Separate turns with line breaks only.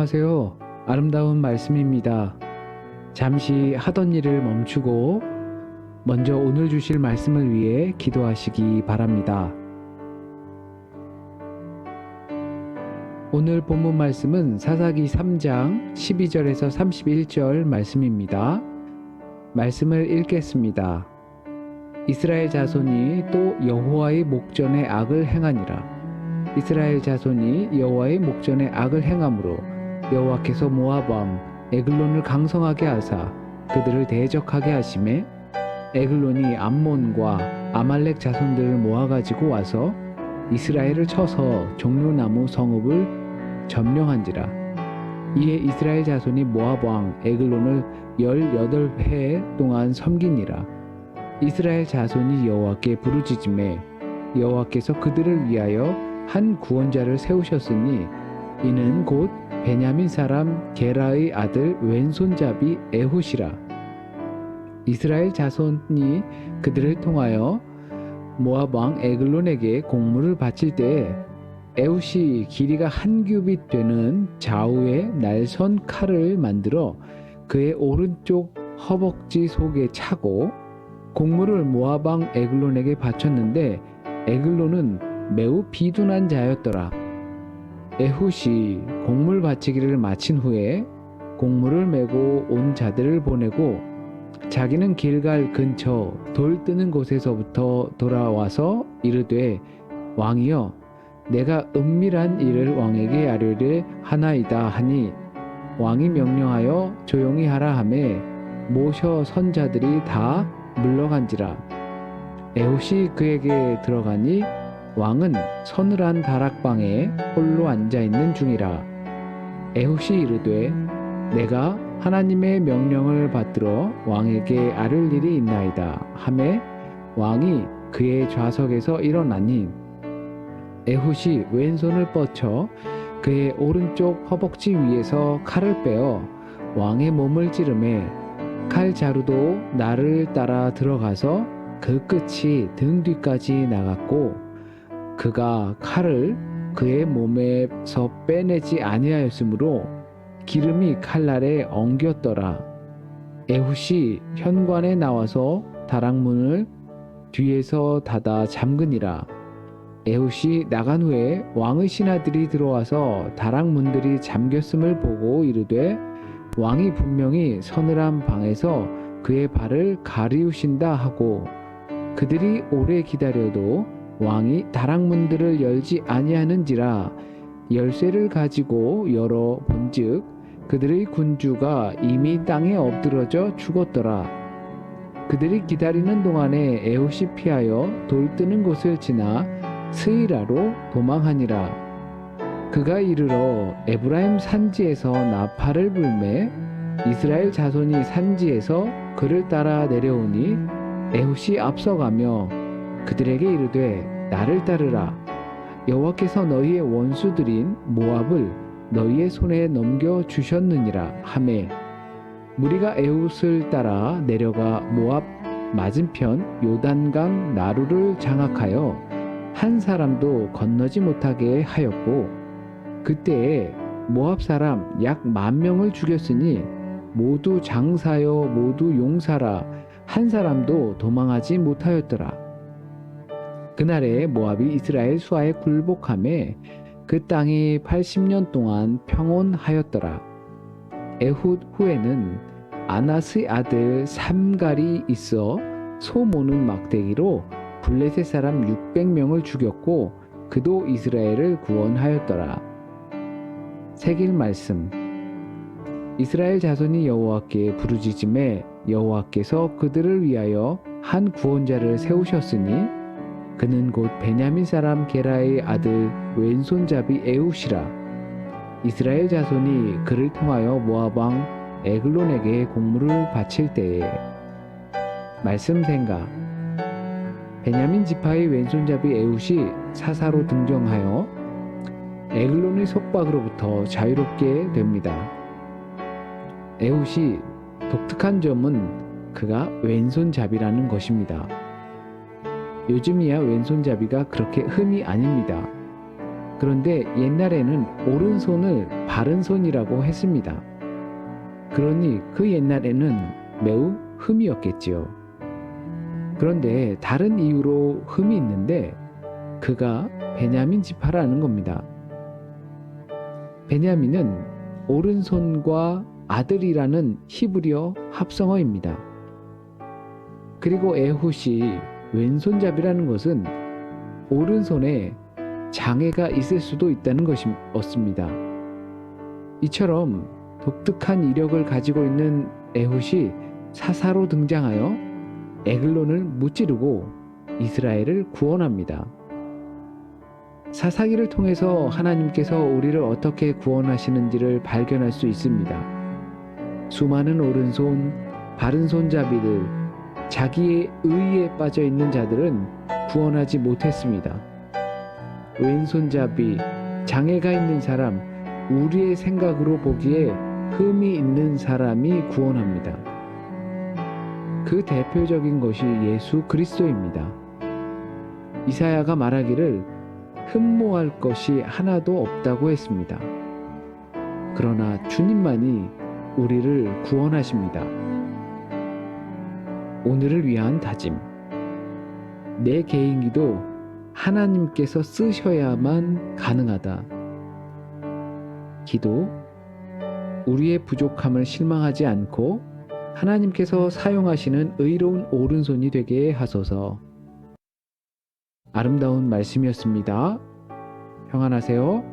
안녕하세요. 아름다운 말씀입니다. 잠시 하던 일을 멈추고 먼저 오늘 주실 말씀을 위해 기도하시기 바랍니다. 오늘 본문 말씀은 사사기 3장 12절에서 31절 말씀입니다. 말씀을 읽겠습니다. 이스라엘 자손이 또 여호와의 목전에 악을 행하니라. 이스라엘 자손이 여호와의 목전에 악을 행함으로 여호와께서 모압 왕 에글론을 강성하게 하사 그들을 대적하게 하심에 에글론이 암몬과 아말렉 자손들을 모아가지고 와서 이스라엘을 쳐서 종려나무 성읍을 점령한지라. 이에 이스라엘 자손이 모압 왕 에글론을 18해 동안 섬기니라. 이스라엘 자손이 여호와께 부르짖음에 여호와께서 그들을 위하여 한 구원자를 세우셨으니 이는 곧 베냐민 사람 게라의 아들 왼손잡이 에훗이라. 이스라엘 자손이 그들을 통하여 모압 왕 에글론에게 공물을 바칠 때에 에훗이 길이가 한 규빗 되는 좌우에 날선 칼을 만들어 그의 오른쪽 허벅지 속에 차고 공물을 모압 왕 에글론에게 바쳤는데 에글론은 매우 비둔한 자였더라. 에훗이 공물 바치기를 마친 후에 공물을 메고 온 자들을 보내고 자기는 길갈 근처 돌 뜨는 곳에서부터 돌아와서 이르되 왕이여 내가 은밀한 일을 왕에게 아뢰려 하나이다 하니 왕이 명령하여 조용히 하라 하매 모셔 선 자들이 다 물러간지라. 에훗이 그에게 들어가니 왕은 서늘한 다락방에 홀로 앉아있는 중이라. 에훗이 이르되 내가 하나님의 명령을 받들어 왕에게 아를 일이 있나이다 하매 왕이 그의 좌석에서 일어나니 에훗이 왼손을 뻗쳐 그의 오른쪽 허벅지 위에서 칼을 빼어 왕의 몸을 찌르매 칼자루도 날을 따라 들어가서 그 끝이 등 뒤까지 나갔고 그가 칼을 그의 몸에서 빼내지 아니하였으므로 기름이 칼날에 엉겼더라. 에훗이 현관에 나와서 다락문을 뒤에서 닫아 잠그니라. 에훗이 나간 후에 왕의 신하들이 들어와서 다락문들이 잠겼음을 보고 이르되 왕이 분명히 서늘한 방에서 그의 발을 가리우신다 하고 그들이 오래 기다려도 왕이 다락문들을 열지 아니하는지라. 열쇠를 가지고 열어 본즉 그들의 군주가 이미 땅에 엎드러져 죽었더라. 그들이 기다리는 동안에 에훗이 피하여 돌 뜨는 곳을 지나 스이라로 도망하니라. 그가 이르러 에브라임 산지에서 나팔을 불매 이스라엘 자손이 산지에서 그를 따라 내려오니 에훗이 앞서가며 그들에게 이르되 나를 따르라. 여호와께서 너희의 원수들인 모압을 너희의 손에 넘겨 주셨느니라 하매 무리가 에훗을 따라 내려가 모압 맞은편 요단강 나루를 장악하여 한 사람도 건너지 못하게 하였고 그때에 모압 사람 약 10,000명을 죽였으니 모두 장사여 모두 용사라 한 사람도 도망하지 못하였더라. 그날에 모압이 이스라엘 수하에 굴복하매 그 땅이 80년 동안 평온하였더라. 에훗 후에는 아낫의 아들 삼갈이 있어 소 모는 막대기로 블레셋 사람 600명을 죽였고 그도 이스라엘을 구원하였더라. 새길 말씀. 이스라엘 자손이 여호와께 부르짖음에 여호와께서 그들을 위하여 한 구원자를 세우셨으니 그는 곧 베냐민 사람 게라의 아들 왼손잡이 에훗이라. 이스라엘 자손이 그를 통하여 모압 왕 에글론에게 공물을 바칠 때에 말씀 생각. 베냐민 지파의 왼손잡이 에훗이 사사로 등정하여 에글론의 속박으로부터 자유롭게 됩니다. 에훗이 독특한 점은 그가 왼손잡이라는 것입니다. 요즘이야 왼손잡이가 그렇게 흠이 아닙니다. 그런데 옛날에는 오른손을 바른 손이라고 했습니다. 그러니 그 옛날에는 매우 흠이었겠지요. 그런데 다른 이유로 흠이 있는데 그가 베냐민 지파라는 겁니다. 베냐민은 오른손과 아들이라는 히브리어 합성어입니다. 그리고 에훗이 왼손잡이라는 것은 오른손에 장애가 있을 수도 있다는 것이었습니다. 이처럼 독특한 이력을 가지고 있는 에훗이 사사로 등장하여 에글론을 무찌르고 이스라엘을 구원합니다. 사사기를 통해서 하나님께서 우리를 어떻게 구원하시는지를 발견할 수 있습니다. 수많은 오른손, 바른 손잡이들, 자기의 의에 빠져 있는 자들은 구원하지 못했습니다. 왼손잡이, 장애가 있는 사람, 우리의 생각으로 보기에 흠이 있는 사람이 구원합니다. 그 대표적인 것이 예수 그리스도입니다. 이사야가 말하기를 흠모할 것이 하나도 없다고 했습니다. 그러나 주님만이 우리를 구원하십니다. 오늘을 위한 다짐. 내 개인기도 하나님께서 쓰셔야만 가능하다. 기도. 우리의 부족함을 실망하지 않고 하나님께서 사용하시는 의로운 오른손이 되게 하소서. 아름다운 말씀이었습니다. 평안하세요.